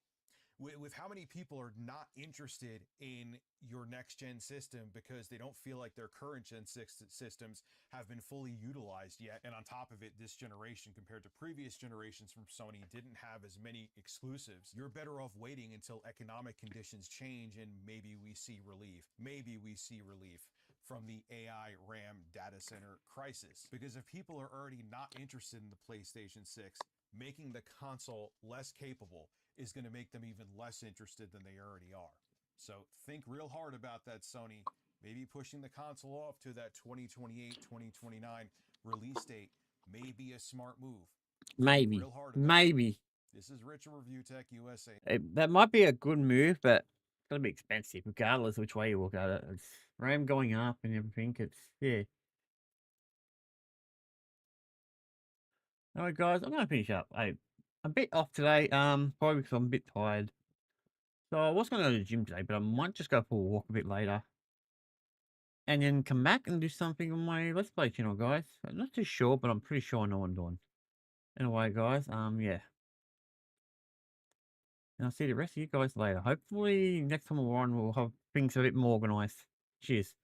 With how many people are not interested in your next-gen system because they don't feel like their current-gen systems have been fully utilized yet. And on top of it, this generation compared to previous generations from Sony didn't have as many exclusives. You're better off waiting until economic conditions change and maybe we see relief. Maybe we see relief from the AI RAM data center crisis. Because if people are already not interested in the PlayStation 6, making the console less capable is going to make them even less interested than they already are. So think real hard about that, Sony. Maybe pushing the console off to that 2028, 2029 release date may be a smart move. Maybe. Real hard about Maybe. it. This is Richard Review Tech USA. That might be a good move, but it's going to be expensive, regardless which way you look at it. It's RAM going up and everything. It's, yeah. Alright, guys, I'm going to finish up. I'm a bit off today, probably because I'm a bit tired. So I was going to go to the gym today, but I might just go for a walk a bit later. And then come back and do something on my Let's Play channel, guys. I'm not too sure, but I'm pretty sure I know what I'm doing. Anyway, guys, yeah. And I'll see the rest of you guys later. Hopefully, next time we're on, we'll have things a bit more organized. Cheers.